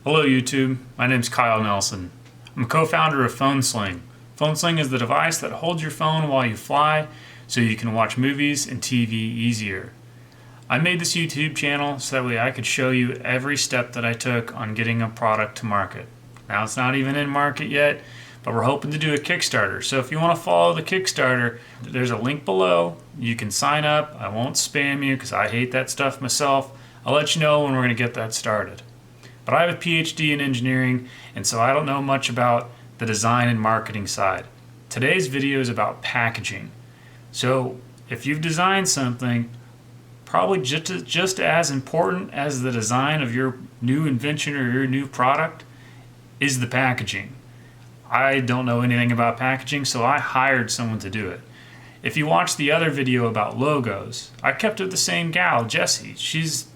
Hello YouTube, my name's Kyle Nelson. I'm a co-founder of Phone Sling. Phone Sling is the device that holds your phone while you fly so you can watch movies and TV easier. I made this YouTube channel so that way I could show you every step that I took on getting a product to market. Now it's not even in market yet, but we're hoping to do a Kickstarter. So if you want to follow the Kickstarter, there's a link below. You can sign up. I won't spam you because I hate that stuff myself. I'll let you know when we're going to get that started. But I have a PhD in engineering, and so I don't know much about the design and marketing side. Today's video is about packaging. So if you've designed something, probably just as important as the design of your new invention or your new product is the packaging. I don't know anything about packaging, so I hired someone to do it. If you watch the other video about logos, I kept it the same gal, Jessie. She's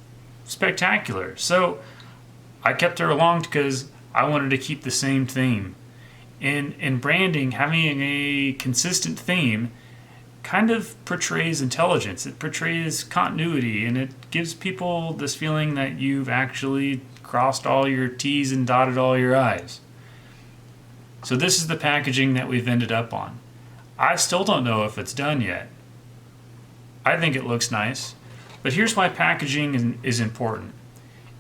spectacular. So I kept her along because I wanted to keep the same theme. In branding, having a consistent theme kind of portrays intelligence. It portrays continuity, and it gives people this feeling that you've actually crossed all your T's and dotted all your I's. So this is the packaging that we've ended up on. I still don't know if it's done yet. I think it looks nice, but here's why packaging is important.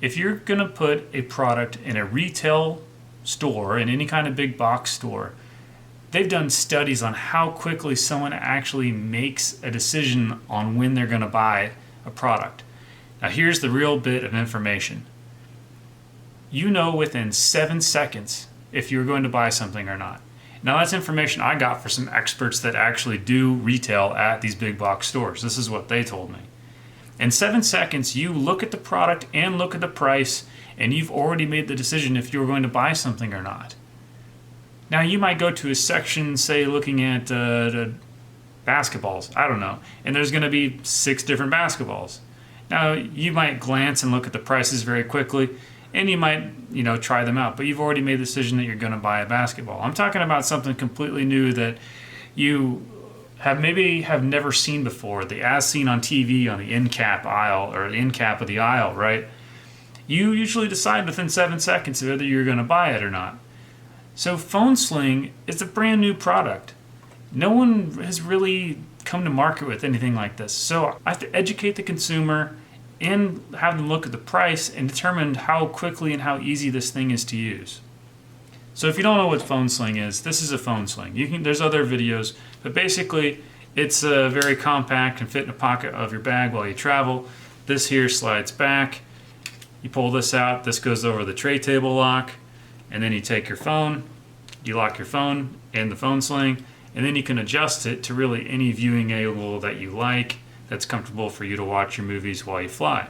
If you're going to put a product in a retail store, in any kind of big box store, they've done studies on how quickly someone actually makes a decision on when they're going to buy a product. Now here's the real bit of information. You know within 7 seconds if you're going to buy something or not. Now that's information I got from some experts that actually do retail at these big box stores. This is what they told me. In 7 seconds, you look at the product and look at the price, and you've already made the decision if you're going to buy something or not. Now, you might go to a section, say, looking at basketballs, I don't know, and there's going to be 6 different basketballs. Now, you might glance and look at the prices very quickly, and you might, try them out, but you've already made the decision that you're going to buy a basketball. I'm talking about something completely new that you have never seen before, the as seen on TV on the end cap aisle or the end cap of the aisle, right? You usually decide within 7 seconds whether you're going to buy it or not. So Phone Sling is a brand new product. No one has really come to market with anything like this. So I have to educate the consumer and have them look at the price and determine how quickly and how easy this thing is to use. So if you don't know what Phone Sling is, this is a Phone Sling. There's other videos, but basically it's very compact and fit in a pocket of your bag while you travel. This here slides back. You pull this out, this goes over the tray table lock, and then you take your phone, you lock your phone in the Phone Sling, and then you can adjust it to really any viewing angle that you like that's comfortable for you to watch your movies while you fly.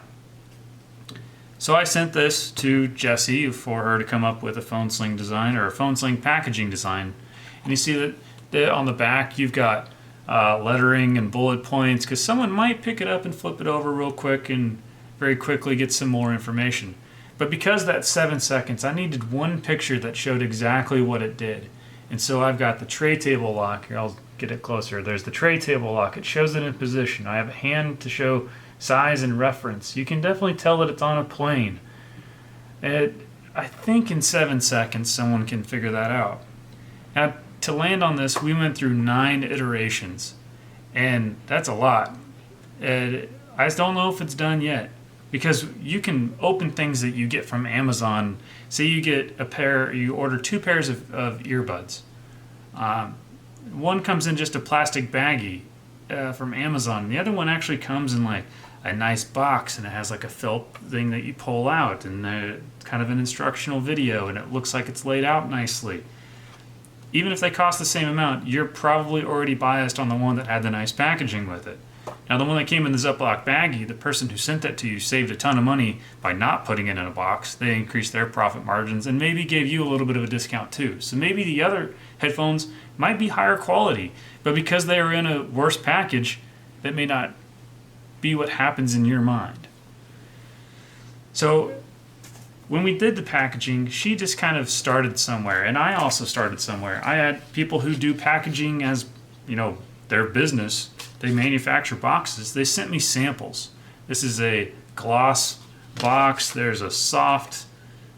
So I sent this to Jessie for her to come up with a Phone Sling design or a Phone Sling packaging design. And you see that on the back you've got lettering and bullet points because someone might pick it up and flip it over real quick and very quickly get some more information. But because that's 7 seconds, I needed one picture that showed exactly what it did. And so I've got the tray table lock. Here, I'll get it closer. There's the tray table lock. It shows it in position. I have a hand to show size and reference. You can definitely tell that it's on a plane. I think in 7 seconds someone can figure that out. Now to land on this, we went through 9 iterations, and that's a lot. I just don't know if it's done yet, because you can open things that you get from Amazon. Say you get you order 2 pairs of earbuds. One comes in just a plastic baggie from Amazon. The other one actually comes in like a nice box, and it has like a felt thing that you pull out, and kind of an instructional video, and it looks like it's laid out nicely. Even if they cost the same amount, you're probably already biased on the one that had the nice packaging with it. Now the one that came in the Ziploc baggie, the person who sent that to you saved a ton of money by not putting it in a box. They increased their profit margins and maybe gave you a little bit of a discount too. So maybe the other headphones might be higher quality, but because they are in a worse package, that may not be what happens in your mind. So when we did the packaging, she just kind of started somewhere, and I also started somewhere. I had people who do packaging as, their business. They manufacture boxes. They sent me samples. This is a gloss box. There's a soft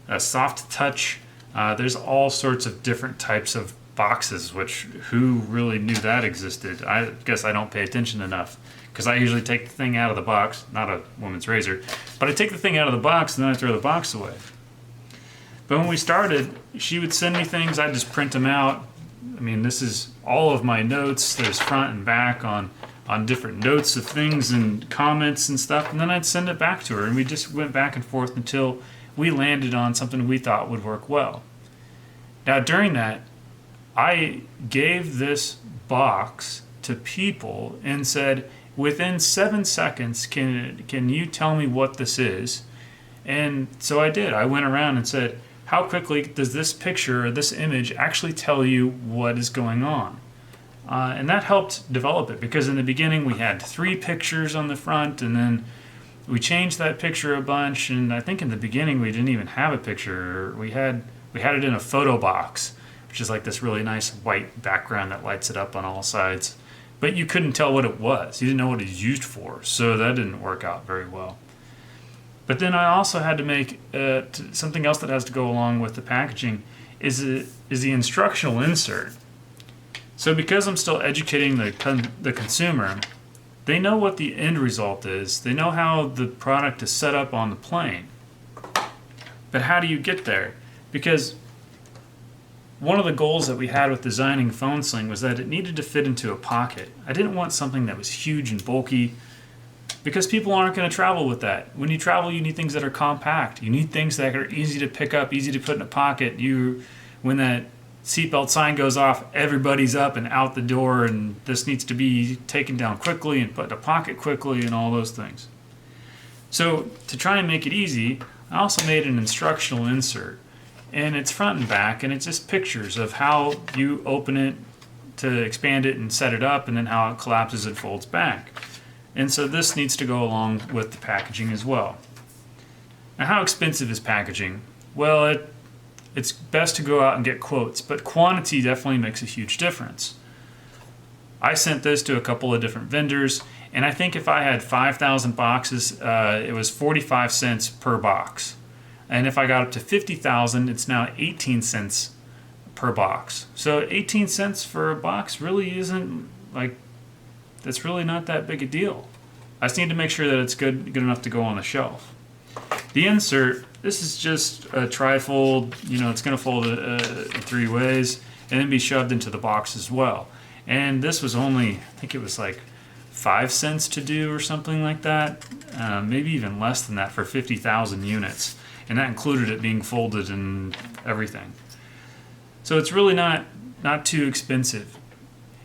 a soft touch. There's all sorts of different types of boxes, which who really knew that existed? I guess I don't pay attention enough, because I usually take the thing out of the box, not a woman's razor, but I take the thing out of the box and then I throw the box away. But when we started, she would send me things, I'd just print them out. I mean, this is all of my notes. There's front and back on different notes of things and comments and stuff, and then I'd send it back to her, and we just went back and forth until we landed on something we thought would work well. Now, during that, I gave this box to people and said, within 7 seconds, can you tell me what this is? And so I did. I went around and said, how quickly does this picture or this image actually tell you what is going on? And that helped develop it, because in the beginning we had 3 pictures on the front, and then we changed that picture a bunch, and I think in the beginning we didn't even have a picture. We had it in a photo box, which is like this really nice white background that lights it up on all sides. But you couldn't tell what it was. You didn't know what it was used for, so that didn't work out very well. But then I also had to make something else that has to go along with the packaging is the instructional insert. So because I'm still educating the consumer, they know what the end result is. They know how the product is set up on the plane. But how do you get there? Because one of the goals that we had with designing Phone Sling was that it needed to fit into a pocket. I didn't want something that was huge and bulky, because people aren't going to travel with that. When you travel, you need things that are compact. You need things that are easy to pick up, easy to put in a pocket. When that seatbelt sign goes off, everybody's up and out the door, and this needs to be taken down quickly and put in a pocket quickly and all those things. So to try and make it easy, I also made an instructional insert. And it's front and back, and it's just pictures of how you open it to expand it and set it up, and then how it collapses and folds back. And so this needs to go along with the packaging as well. Now, how expensive is packaging? Well, it's best to go out and get quotes, but quantity definitely makes a huge difference. I sent this to a couple of different vendors, and I think if I had 5,000 boxes, it was 45 cents per box. And if I got up to 50,000, it's now 18 cents per box. So 18 cents for a box really isn't that's really not that big a deal. I just need to make sure that it's good enough to go on the shelf. The insert, this is just a trifold. It's going to fold in 3 ways and then be shoved into the box as well. And this was only, I think it was like 5 cents to do or something like that. Maybe even less than that for 50,000 units. And that included it being folded and everything. So it's really not too expensive.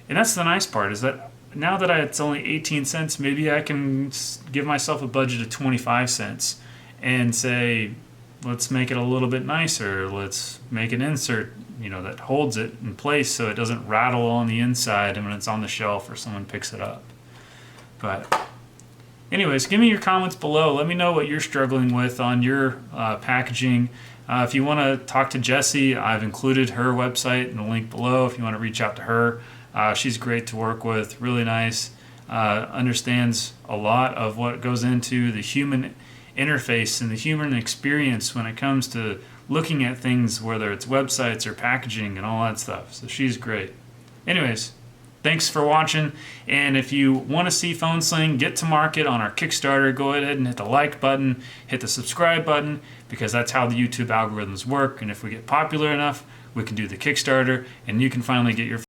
And that's the nice part, is that now that it's only 18 cents, maybe I can give myself a budget of 25 cents and say, let's make it a little bit nicer. Let's make an insert, that holds it in place so it doesn't rattle on the inside and when it's on the shelf or someone picks it up. But anyways, give me your comments below. Let me know what you're struggling with on your packaging. If you want to talk to Jessie, I've included her website in the link below if you want to reach out to her. She's great to work with, really nice, understands a lot of what goes into the human interface and the human experience when it comes to looking at things, whether it's websites or packaging and all that stuff. So she's great. Anyways, thanks for watching, and if you want to see Phone Sling get to market on our Kickstarter, go ahead and hit the like button, hit the subscribe button, because that's how the YouTube algorithms work, and if we get popular enough, we can do the Kickstarter, and you can finally get your